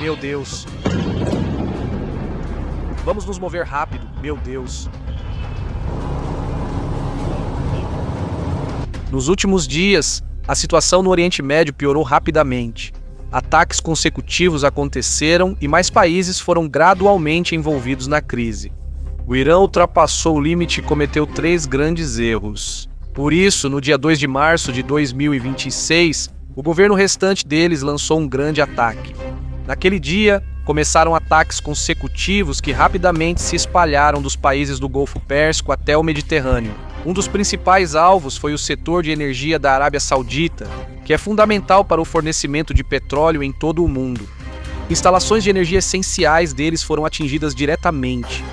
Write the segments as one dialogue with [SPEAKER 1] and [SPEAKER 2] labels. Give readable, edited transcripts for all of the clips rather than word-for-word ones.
[SPEAKER 1] Meu Deus. Vamos nos mover rápido, meu Deus. Nos últimos dias, a situação no Oriente Médio piorou rapidamente. Ataques consecutivos aconteceram e mais países foram gradualmente envolvidos na crise. O Irã ultrapassou o limite e cometeu 3 grandes erros. Por isso, no dia 2 de março de 2026, o governo restante deles lançou um grande ataque. Naquele dia, começaram ataques consecutivos que rapidamente se espalharam dos países do Golfo Pérsico até o Mediterrâneo. Um dos principais alvos foi o setor de energia da Arábia Saudita, que é fundamental para o fornecimento de petróleo em todo o mundo. Instalações de energia essenciais deles foram atingidas diretamente.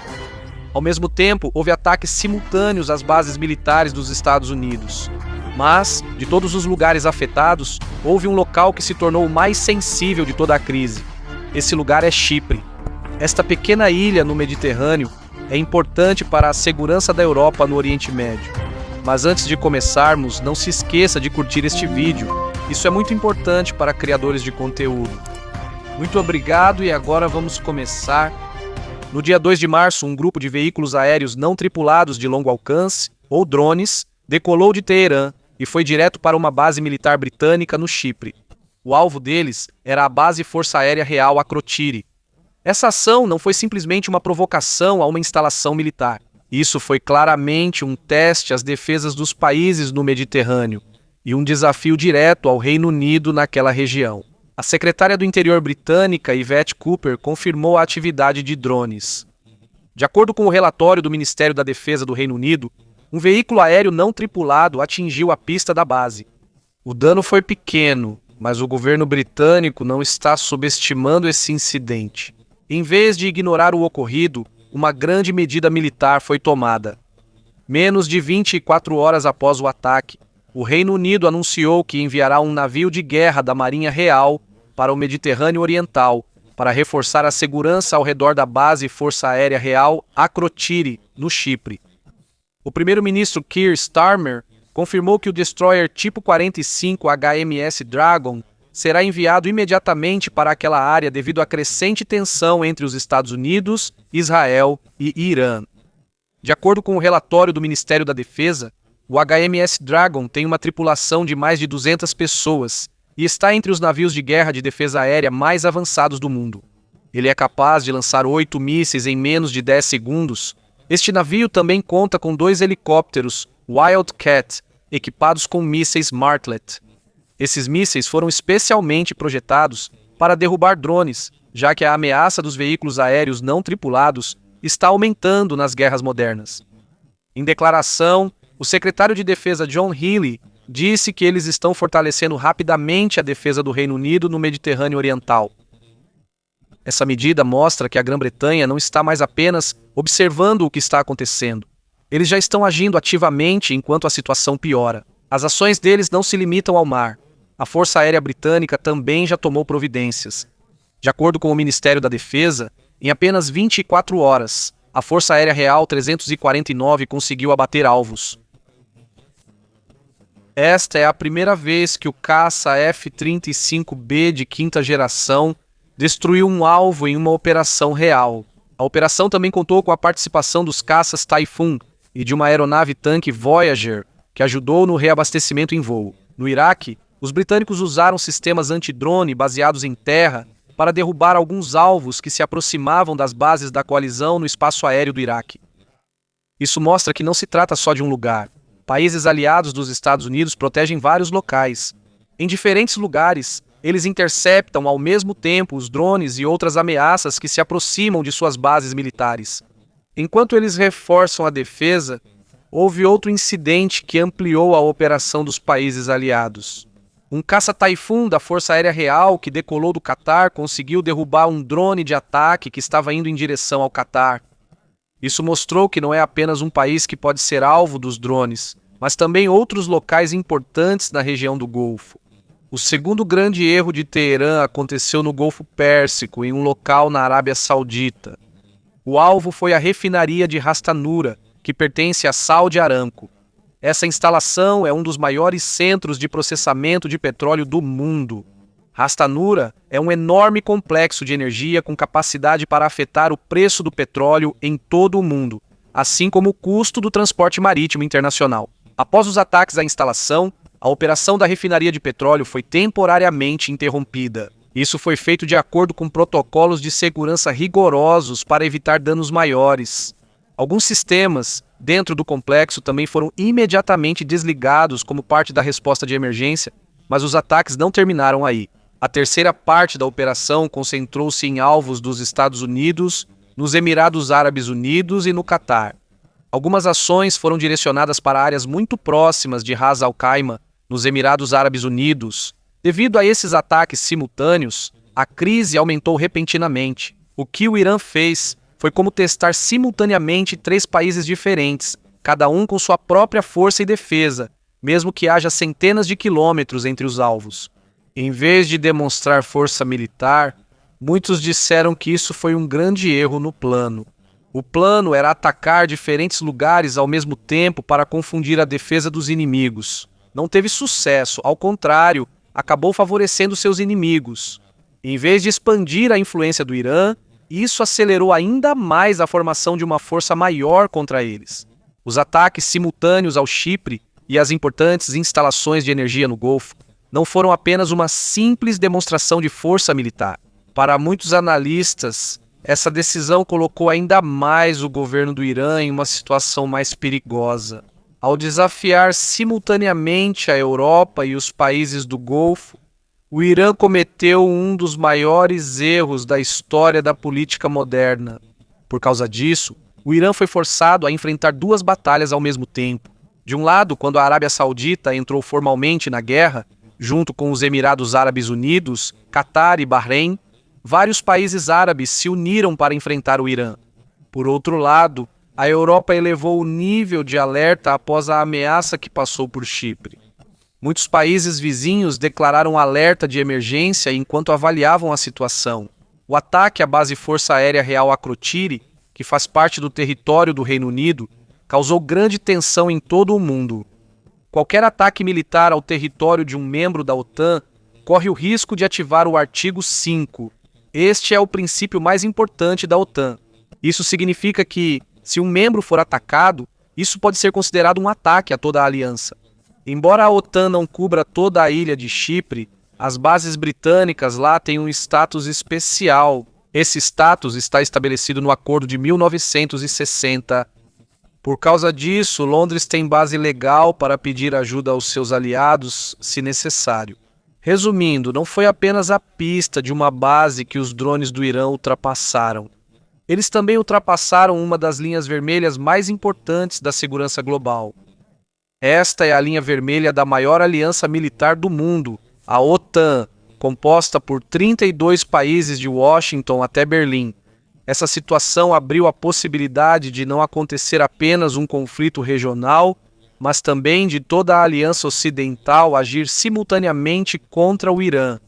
[SPEAKER 1] Ao mesmo tempo, houve ataques simultâneos às bases militares dos Estados Unidos. Mas, de todos os lugares afetados, houve um local que se tornou o mais sensível de toda a crise. Esse lugar é Chipre. Esta pequena ilha no Mediterrâneo é importante para a segurança da Europa no Oriente Médio. Mas antes de começarmos, não se esqueça de curtir este vídeo. Isso é muito importante para criadores de conteúdo. Muito obrigado e agora vamos começar. No dia 2 de março, um grupo de veículos aéreos não tripulados de longo alcance, ou drones, decolou de Teherã e foi direto para uma base militar britânica no Chipre. O alvo deles era a Base Força Aérea Real Akrotiri. Essa ação não foi simplesmente uma provocação a uma instalação militar. Isso foi claramente um teste às defesas dos países no Mediterrâneo e um desafio direto ao Reino Unido naquela região. A secretária do Interior britânica, Yvette Cooper, confirmou a atividade de drones. De acordo com o relatório do Ministério da Defesa do Reino Unido, um veículo aéreo não tripulado atingiu a pista da base. O dano foi pequeno, mas o governo britânico não está subestimando esse incidente. Em vez de ignorar o ocorrido, uma grande medida militar foi tomada. Menos de 24 horas após o ataque, o Reino Unido anunciou que enviará um navio de guerra da Marinha Real para o Mediterrâneo Oriental para reforçar a segurança ao redor da base Força Aérea Real Akrotiri, no Chipre. O primeiro-ministro Keir Starmer confirmou que o destroyer tipo 45 HMS Dragon será enviado imediatamente para aquela área devido à crescente tensão entre os Estados Unidos, Israel e Irã. De acordo com o relatório do Ministério da Defesa, o HMS Dragon tem uma tripulação de mais de 200 pessoas e está entre os navios de guerra de defesa aérea mais avançados do mundo. Ele é capaz de lançar 8 mísseis em menos de 10 segundos. Este navio também conta com 2 helicópteros Wildcat, equipados com mísseis Martlet. Esses mísseis foram especialmente projetados para derrubar drones, já que a ameaça dos veículos aéreos não tripulados está aumentando nas guerras modernas. Em declaração, o secretário de Defesa John Healey disse que eles estão fortalecendo rapidamente a defesa do Reino Unido no Mediterrâneo Oriental. Essa medida mostra que a Grã-Bretanha não está mais apenas observando o que está acontecendo. Eles já estão agindo ativamente enquanto a situação piora. As ações deles não se limitam ao mar. A Força Aérea Britânica também já tomou providências. De acordo com o Ministério da Defesa, em apenas 24 horas, a Força Aérea Real 349 conseguiu abater alvos. Esta é a primeira vez que o caça F-35B de quinta geração destruiu um alvo em uma operação real. A operação também contou com a participação dos caças Typhoon e de uma aeronave-tanque Voyager, que ajudou no reabastecimento em voo. No Iraque, os britânicos usaram sistemas antidrone baseados em terra para derrubar alguns alvos que se aproximavam das bases da coalizão no espaço aéreo do Iraque. Isso mostra que não se trata só de um lugar. Países aliados dos Estados Unidos protegem vários locais. Em diferentes lugares, eles interceptam ao mesmo tempo os drones e outras ameaças que se aproximam de suas bases militares. Enquanto eles reforçam a defesa, houve outro incidente que ampliou a operação dos países aliados. Um caça Typhoon da Força Aérea Real que decolou do Catar conseguiu derrubar um drone de ataque que estava indo em direção ao Catar. Isso mostrou que não é apenas um país que pode ser alvo dos drones, mas também outros locais importantes na região do Golfo. O segundo grande erro de Teherã aconteceu no Golfo Pérsico, em um local na Arábia Saudita. O alvo foi a refinaria de Ras Tanura, que pertence à Saudi Aramco. Essa instalação é um dos maiores centros de processamento de petróleo do mundo. Ras Tanura é um enorme complexo de energia com capacidade para afetar o preço do petróleo em todo o mundo, assim como o custo do transporte marítimo internacional. Após os ataques à instalação, a operação da refinaria de petróleo foi temporariamente interrompida. Isso foi feito de acordo com protocolos de segurança rigorosos para evitar danos maiores. Alguns sistemas dentro do complexo também foram imediatamente desligados como parte da resposta de emergência, mas os ataques não terminaram aí. A terceira parte da operação concentrou-se em alvos dos Estados Unidos, nos Emirados Árabes Unidos e no Catar. Algumas ações foram direcionadas para áreas muito próximas de Ras Al Khaimah, nos Emirados Árabes Unidos. Devido a esses ataques simultâneos, a crise aumentou repentinamente. O que o Irã fez foi como testar simultaneamente 3 países diferentes, cada um com sua própria força e defesa, mesmo que haja centenas de quilômetros entre os alvos. Em vez de demonstrar força militar, muitos disseram que isso foi um grande erro no plano. O plano era atacar diferentes lugares ao mesmo tempo para confundir a defesa dos inimigos. Não teve sucesso, ao contrário, acabou favorecendo seus inimigos. Em vez de expandir a influência do Irã, isso acelerou ainda mais a formação de uma força maior contra eles. Os ataques simultâneos ao Chipre e às importantes instalações de energia no Golfo não foram apenas uma simples demonstração de força militar. Para muitos analistas, essa decisão colocou ainda mais o governo do Irã em uma situação mais perigosa. Ao desafiar simultaneamente a Europa e os países do Golfo, o Irã cometeu um dos maiores erros da história da política moderna. Por causa disso, o Irã foi forçado a enfrentar 2 batalhas ao mesmo tempo. De um lado, quando a Arábia Saudita entrou formalmente na guerra, junto com os Emirados Árabes Unidos, Catar e Bahrein, vários países árabes se uniram para enfrentar o Irã. Por outro lado, a Europa elevou o nível de alerta após a ameaça que passou por Chipre. Muitos países vizinhos declararam alerta de emergência enquanto avaliavam a situação. O ataque à base Força Aérea Real Akrotiri, que faz parte do território do Reino Unido, causou grande tensão em todo o mundo. Qualquer ataque militar ao território de um membro da OTAN corre o risco de ativar o artigo 5. Este é o princípio mais importante da OTAN. Isso significa que, se um membro for atacado, isso pode ser considerado um ataque a toda a aliança. Embora a OTAN não cubra toda a ilha de Chipre, as bases britânicas lá têm um status especial. Esse status está estabelecido no Acordo de 1960. Por causa disso, Londres tem base legal para pedir ajuda aos seus aliados, se necessário. Resumindo, não foi apenas a pista de uma base que os drones do Irã ultrapassaram. Eles também ultrapassaram uma das linhas vermelhas mais importantes da segurança global. Esta é a linha vermelha da maior aliança militar do mundo, a OTAN, composta por 32 países de Washington até Berlim. Essa situação abriu a possibilidade de não acontecer apenas um conflito regional, mas também de toda a aliança ocidental agir simultaneamente contra o Irã.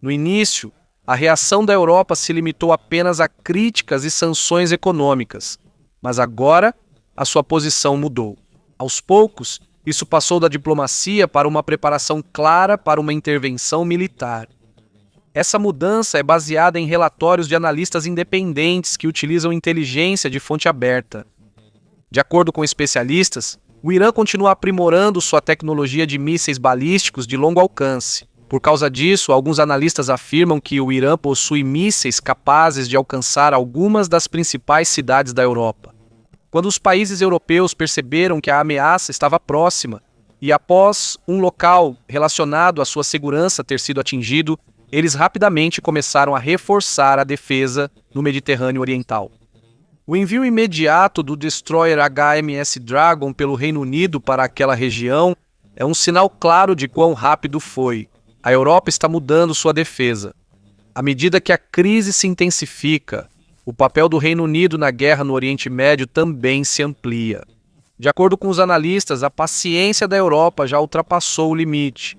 [SPEAKER 1] No início, a reação da Europa se limitou apenas a críticas e sanções econômicas, mas agora a sua posição mudou. Aos poucos, isso passou da diplomacia para uma preparação clara para uma intervenção militar. Essa mudança é baseada em relatórios de analistas independentes que utilizam inteligência de fonte aberta. De acordo com especialistas, o Irã continua aprimorando sua tecnologia de mísseis balísticos de longo alcance. Por causa disso, alguns analistas afirmam que o Irã possui mísseis capazes de alcançar algumas das principais cidades da Europa. Quando os países europeus perceberam que a ameaça estava próxima, e após um local relacionado à sua segurança ter sido atingido, eles rapidamente começaram a reforçar a defesa no Mediterrâneo Oriental. O envio imediato do destroyer HMS Dragon pelo Reino Unido para aquela região é um sinal claro de quão rápido foi. A Europa está mudando sua defesa. À medida que a crise se intensifica, o papel do Reino Unido na guerra no Oriente Médio também se amplia. De acordo com os analistas, a paciência da Europa já ultrapassou o limite.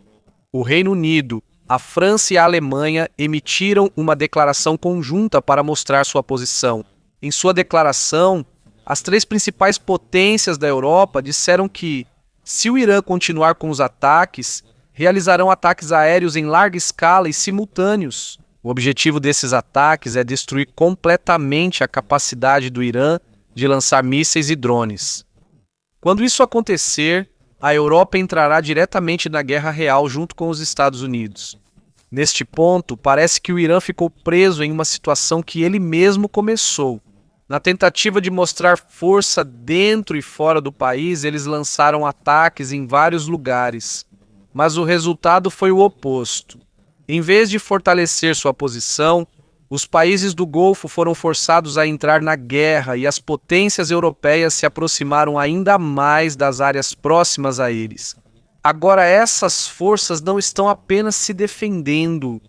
[SPEAKER 1] O Reino Unido, a França e a Alemanha emitiram uma declaração conjunta para mostrar sua posição. Em sua declaração, as 3 principais potências da Europa disseram que, se o Irã continuar com os ataques, realizarão ataques aéreos em larga escala e simultâneos. O objetivo desses ataques é destruir completamente a capacidade do Irã de lançar mísseis e drones. Quando isso acontecer, a Europa entrará diretamente na guerra real junto com os Estados Unidos. Neste ponto, parece que o Irã ficou preso em uma situação que ele mesmo começou. Na tentativa de mostrar força dentro e fora do país, eles lançaram ataques em vários lugares. Mas o resultado foi o oposto. Em vez de fortalecer sua posição, os países do Golfo foram forçados a entrar na guerra e as potências europeias se aproximaram ainda mais das áreas próximas a eles. Agora, essas forças não estão apenas se defendendo.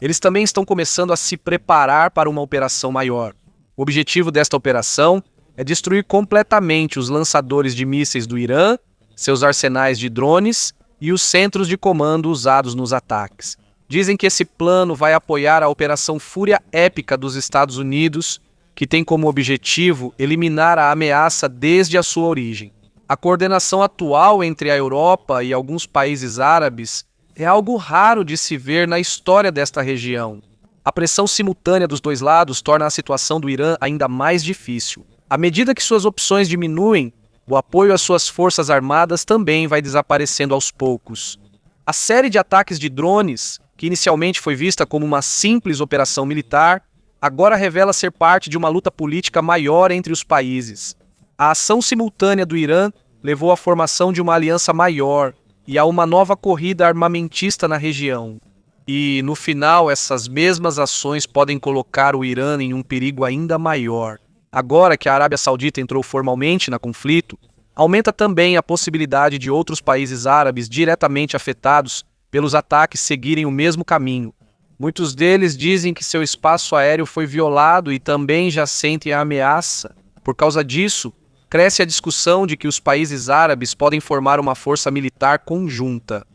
[SPEAKER 1] Eles também estão começando a se preparar para uma operação maior. O objetivo desta operação é destruir completamente os lançadores de mísseis do Irã, seus arsenais de drones e os centros de comando usados nos ataques. Dizem que esse plano vai apoiar a Operação Fúria Épica dos Estados Unidos, que tem como objetivo eliminar a ameaça desde a sua origem. A coordenação atual entre a Europa e alguns países árabes é algo raro de se ver na história desta região. A pressão simultânea dos dois lados torna a situação do Irã ainda mais difícil. À medida que suas opções diminuem, o apoio às suas forças armadas também vai desaparecendo aos poucos. A série de ataques de drones, que inicialmente foi vista como uma simples operação militar, agora revela ser parte de uma luta política maior entre os países. A ação simultânea do Irã levou à formação de uma aliança maior e a uma nova corrida armamentista na região. E, no final, essas mesmas ações podem colocar o Irã em um perigo ainda maior. Agora que a Arábia Saudita entrou formalmente no conflito, aumenta também a possibilidade de outros países árabes diretamente afetados pelos ataques seguirem o mesmo caminho. Muitos deles dizem que seu espaço aéreo foi violado e também já sentem a ameaça. Por causa disso, cresce a discussão de que os países árabes podem formar uma força militar conjunta.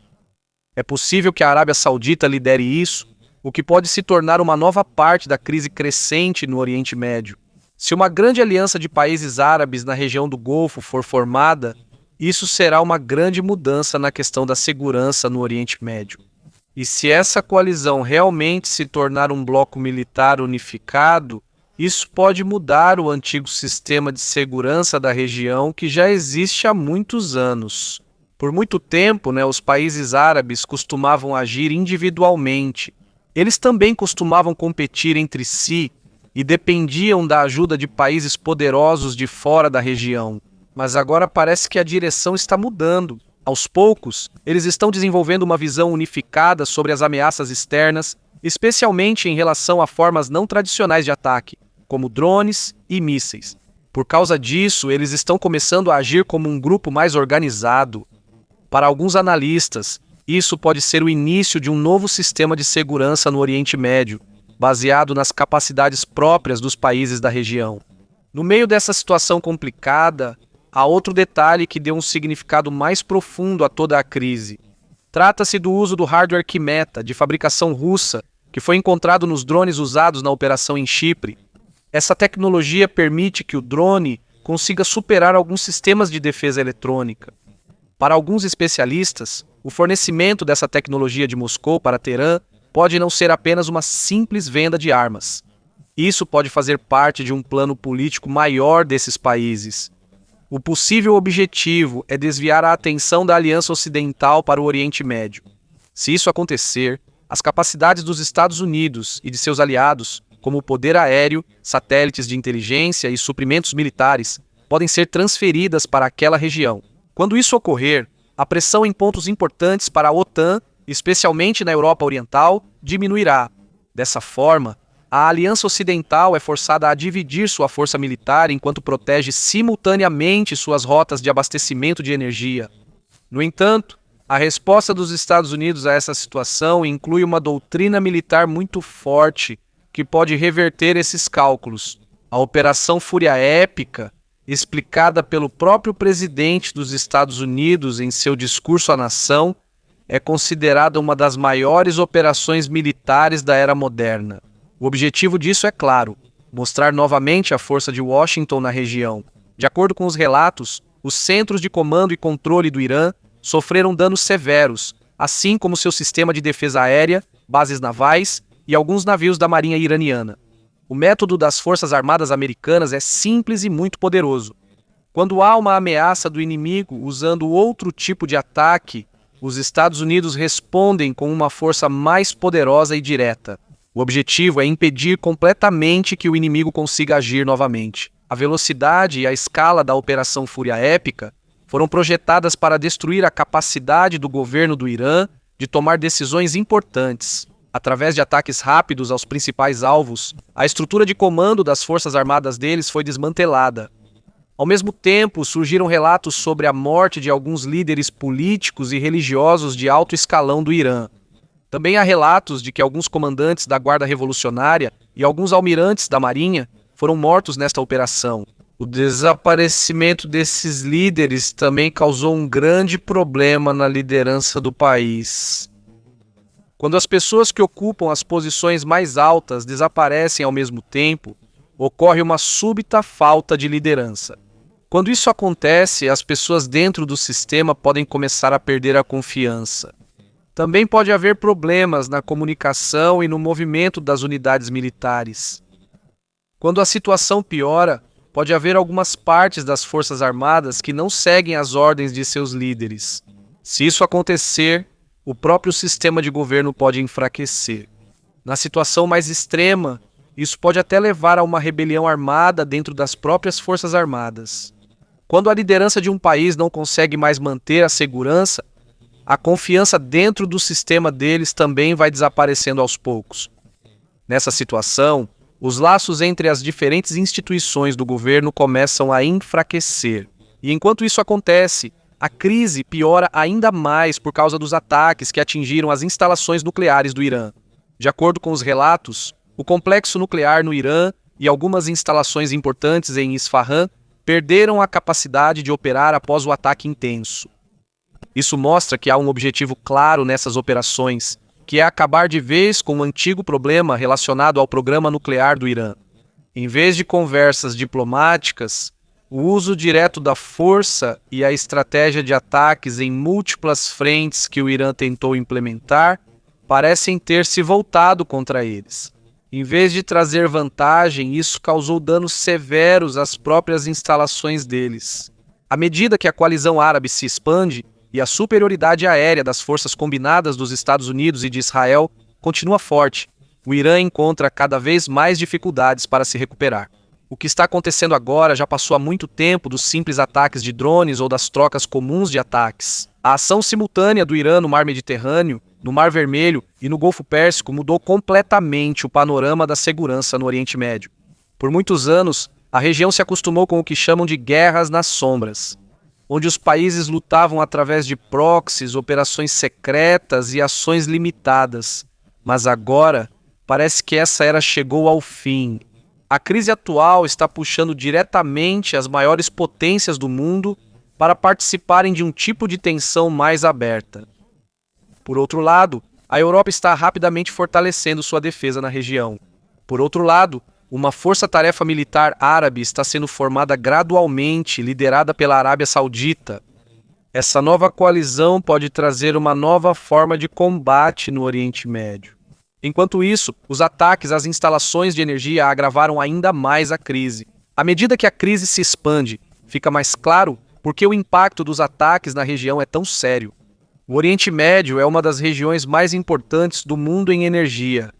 [SPEAKER 1] É possível que a Arábia Saudita lidere isso, o que pode se tornar uma nova parte da crise crescente no Oriente Médio. Se uma grande aliança de países árabes na região do Golfo for formada, isso será uma grande mudança na questão da segurança no Oriente Médio. E se essa coalizão realmente se tornar um bloco militar unificado, isso pode mudar o antigo sistema de segurança da região que já existe há muitos anos. Por muito tempo, os países árabes costumavam agir individualmente. Eles também costumavam competir entre si e dependiam da ajuda de países poderosos de fora da região. Mas agora parece que a direção está mudando. Aos poucos, eles estão desenvolvendo uma visão unificada sobre as ameaças externas, especialmente em relação a formas não tradicionais de ataque, como drones e mísseis. Por causa disso, eles estão começando a agir como um grupo mais organizado. Para alguns analistas, isso pode ser o início de um novo sistema de segurança no Oriente Médio, baseado nas capacidades próprias dos países da região. No meio dessa situação complicada, há outro detalhe que deu um significado mais profundo a toda a crise. Trata-se do uso do hardware Kymeta, de fabricação russa, que foi encontrado nos drones usados na operação em Chipre. Essa tecnologia permite que o drone consiga superar alguns sistemas de defesa eletrônica. Para alguns especialistas, o fornecimento dessa tecnologia de Moscou para Teherã pode não ser apenas uma simples venda de armas. Isso pode fazer parte de um plano político maior desses países. O possível objetivo é desviar a atenção da Aliança Ocidental para o Oriente Médio. Se isso acontecer, as capacidades dos Estados Unidos e de seus aliados, como o poder aéreo, satélites de inteligência e suprimentos militares, podem ser transferidas para aquela região. Quando isso ocorrer, a pressão em pontos importantes para a OTAN, especialmente na Europa Oriental, diminuirá. Dessa forma, a Aliança Ocidental é forçada a dividir sua força militar enquanto protege simultaneamente suas rotas de abastecimento de energia. No entanto, a resposta dos Estados Unidos a essa situação inclui uma doutrina militar muito forte que pode reverter esses cálculos. A Operação Fúria Épica, explicada pelo próprio presidente dos Estados Unidos em seu discurso à nação, é considerada uma das maiores operações militares da era moderna. O objetivo disso é claro, mostrar novamente a força de Washington na região. De acordo com os relatos, os centros de comando e controle do Irã sofreram danos severos, assim como seu sistema de defesa aérea, bases navais e alguns navios da marinha iraniana. O método das Forças Armadas Americanas é simples e muito poderoso. Quando há uma ameaça do inimigo usando outro tipo de ataque, os Estados Unidos respondem com uma força mais poderosa e direta. O objetivo é impedir completamente que o inimigo consiga agir novamente. A velocidade e a escala da Operação Fúria Épica foram projetadas para destruir a capacidade do governo do Irã de tomar decisões importantes. Através de ataques rápidos aos principais alvos, a estrutura de comando das forças armadas deles foi desmantelada. Ao mesmo tempo, surgiram relatos sobre a morte de alguns líderes políticos e religiosos de alto escalão do Irã. Também há relatos de que alguns comandantes da Guarda Revolucionária e alguns almirantes da Marinha foram mortos nesta operação. O desaparecimento desses líderes também causou um grande problema na liderança do país. Quando as pessoas que ocupam as posições mais altas desaparecem ao mesmo tempo, ocorre uma súbita falta de liderança. Quando isso acontece, as pessoas dentro do sistema podem começar a perder a confiança. Também pode haver problemas na comunicação e no movimento das unidades militares. Quando a situação piora, pode haver algumas partes das Forças Armadas que não seguem as ordens de seus líderes. Se isso acontecer, o próprio sistema de governo pode enfraquecer. Na situação mais extrema, isso pode até levar a uma rebelião armada dentro das próprias Forças Armadas. Quando a liderança de um país não consegue mais manter a segurança, a confiança dentro do sistema deles também vai desaparecendo aos poucos. Nessa situação, os laços entre as diferentes instituições do governo começam a enfraquecer. E enquanto isso acontece, a crise piora ainda mais por causa dos ataques que atingiram as instalações nucleares do Irã. De acordo com os relatos, o complexo nuclear no Irã e algumas instalações importantes em Isfahan perderam a capacidade de operar após o ataque intenso. Isso mostra que há um objetivo claro nessas operações, que é acabar de vez com o antigo problema relacionado ao programa nuclear do Irã. Em vez de conversas diplomáticas, o uso direto da força e a estratégia de ataques em múltiplas frentes que o Irã tentou implementar parecem ter se voltado contra eles. Em vez de trazer vantagem, isso causou danos severos às próprias instalações deles. À medida que a coalizão árabe se expande e a superioridade aérea das forças combinadas dos Estados Unidos e de Israel continua forte, o Irã encontra cada vez mais dificuldades para se recuperar. O que está acontecendo agora já passou há muito tempo dos simples ataques de drones ou das trocas comuns de ataques. A ação simultânea do Irã no Mar Mediterrâneo, no Mar Vermelho e no Golfo Pérsico mudou completamente o panorama da segurança no Oriente Médio. Por muitos anos, a região se acostumou com o que chamam de guerras nas sombras, onde os países lutavam através de proxies, operações secretas e ações limitadas. Mas agora, parece que essa era chegou ao fim. A crise atual está puxando diretamente as maiores potências do mundo para participarem de um tipo de tensão mais aberta. Por outro lado, a Europa está rapidamente fortalecendo sua defesa na região. Por outro lado, uma força-tarefa militar árabe está sendo formada gradualmente, liderada pela Arábia Saudita. Essa nova coalizão pode trazer uma nova forma de combate no Oriente Médio. Enquanto isso, os ataques às instalações de energia agravaram ainda mais a crise. À medida que a crise se expande, fica mais claro por que o impacto dos ataques na região é tão sério. O Oriente Médio é uma das regiões mais importantes do mundo em energia.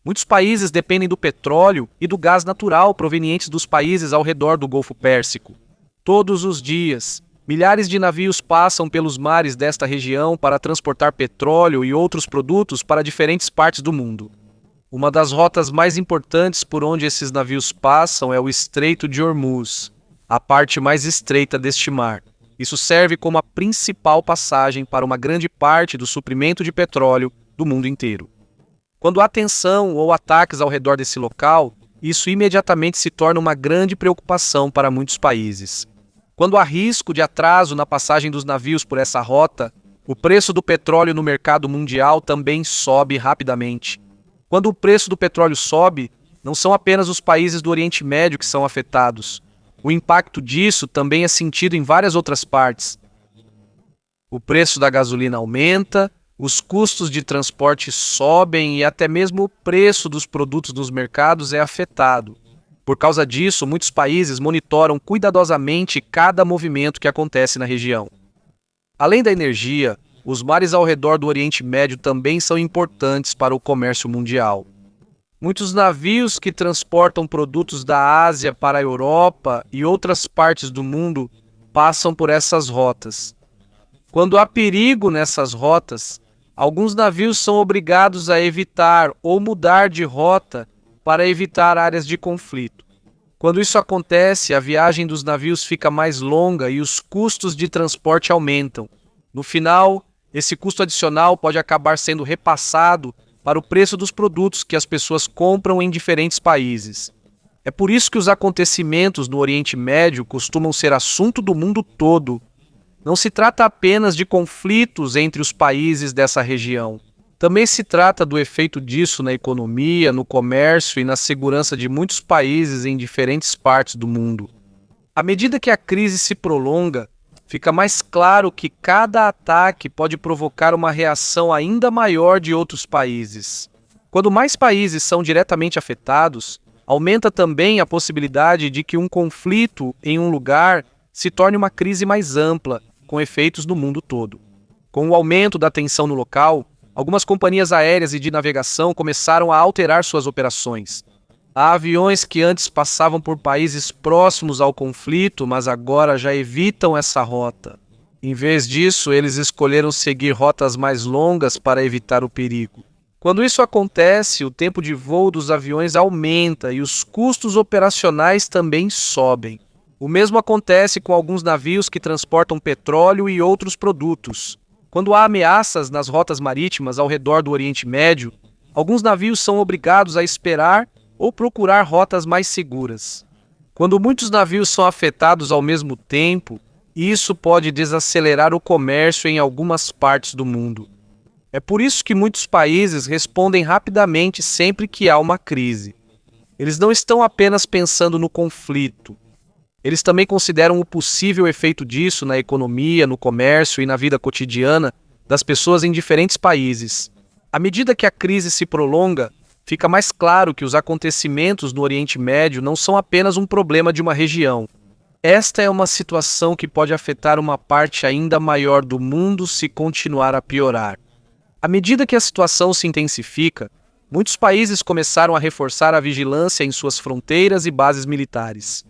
[SPEAKER 1] Muitos países dependem do petróleo e do gás natural provenientes dos países ao redor do Golfo Pérsico. Todos os dias, milhares de navios passam pelos mares desta região para transportar petróleo e outros produtos para diferentes partes do mundo. Uma das rotas mais importantes por onde esses navios passam é o Estreito de Hormuz, a parte mais estreita deste mar. Isso serve como a principal passagem para uma grande parte do suprimento de petróleo do mundo inteiro. Quando há tensão ou ataques ao redor desse local, isso imediatamente se torna uma grande preocupação para muitos países. Quando há risco de atraso na passagem dos navios por essa rota, o preço do petróleo no mercado mundial também sobe rapidamente. Quando o preço do petróleo sobe, não são apenas os países do Oriente Médio que são afetados. O impacto disso também é sentido em várias outras partes. O preço da gasolina aumenta, Os custos de transporte sobem e até mesmo o preço dos produtos nos mercados é afetado. Por causa disso, muitos países monitoram cuidadosamente cada movimento que acontece na região. Além da energia, os mares ao redor do Oriente Médio também são importantes para o comércio mundial. Muitos navios que transportam produtos da Ásia para a Europa e outras partes do mundo passam por essas rotas. Quando há perigo nessas rotas, alguns navios são obrigados a evitar ou mudar de rota para evitar áreas de conflito. Quando isso acontece, a viagem dos navios fica mais longa e os custos de transporte aumentam. No final, esse custo adicional pode acabar sendo repassado para o preço dos produtos que as pessoas compram em diferentes países. É por isso que os acontecimentos no Oriente Médio costumam ser assunto do mundo todo. Não se trata apenas de conflitos entre os países dessa região. Também se trata do efeito disso na economia, no comércio e na segurança de muitos países em diferentes partes do mundo. À medida que a crise se prolonga, fica mais claro que cada ataque pode provocar uma reação ainda maior de outros países. Quando mais países são diretamente afetados, aumenta também a possibilidade de que um conflito em um lugar se torne uma crise mais ampla, com efeitos no mundo todo. Com o aumento da tensão no local, algumas companhias aéreas e de navegação começaram a alterar suas operações. Há aviões que antes passavam por países próximos ao conflito, mas agora já evitam essa rota. Em vez disso, eles escolheram seguir rotas mais longas para evitar o perigo. Quando isso acontece, o tempo de voo dos aviões aumenta e os custos operacionais também sobem. O mesmo acontece com alguns navios que transportam petróleo e outros produtos. Quando há ameaças nas rotas marítimas ao redor do Oriente Médio, alguns navios são obrigados a esperar ou procurar rotas mais seguras. Quando muitos navios são afetados ao mesmo tempo, isso pode desacelerar o comércio em algumas partes do mundo. É por isso que muitos países respondem rapidamente sempre que há uma crise. Eles não estão apenas pensando no conflito. Eles também consideram o possível efeito disso na economia, no comércio e na vida cotidiana das pessoas em diferentes países. À medida que a crise se prolonga, fica mais claro que os acontecimentos no Oriente Médio não são apenas um problema de uma região. Esta é uma situação que pode afetar uma parte ainda maior do mundo se continuar a piorar. À medida que a situação se intensifica, muitos países começaram a reforçar a vigilância em suas fronteiras e bases militares.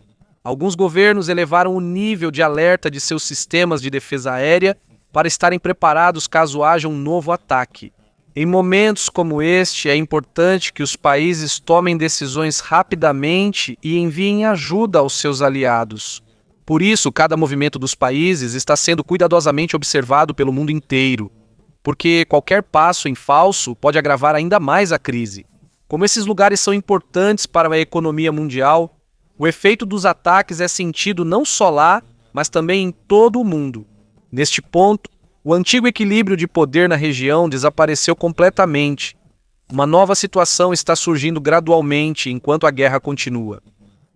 [SPEAKER 1] Alguns governos elevaram o nível de alerta de seus sistemas de defesa aérea para estarem preparados caso haja um novo ataque. Em momentos como este, é importante que os países tomem decisões rapidamente e enviem ajuda aos seus aliados. Por isso, cada movimento dos países está sendo cuidadosamente observado pelo mundo inteiro, porque qualquer passo em falso pode agravar ainda mais a crise. Como esses lugares são importantes para a economia mundial, o efeito dos ataques é sentido não só lá, mas também em todo o mundo. Neste ponto, o antigo equilíbrio de poder na região desapareceu completamente. Uma nova situação está surgindo gradualmente enquanto a guerra continua.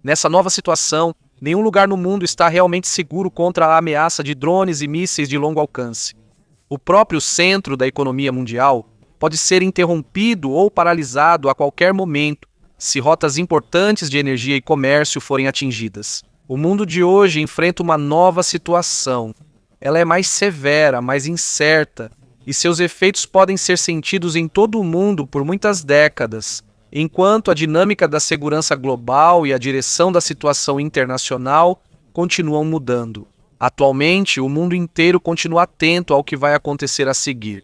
[SPEAKER 1] Nessa nova situação, nenhum lugar no mundo está realmente seguro contra a ameaça de drones e mísseis de longo alcance. O próprio centro da economia mundial pode ser interrompido ou paralisado a qualquer momento se rotas importantes de energia e comércio forem atingidas. O mundo de hoje enfrenta uma nova situação. Ela é mais severa, mais incerta, e seus efeitos podem ser sentidos em todo o mundo por muitas décadas, enquanto a dinâmica da segurança global e a direção da situação internacional continuam mudando. Atualmente, o mundo inteiro continua atento ao que vai acontecer a seguir.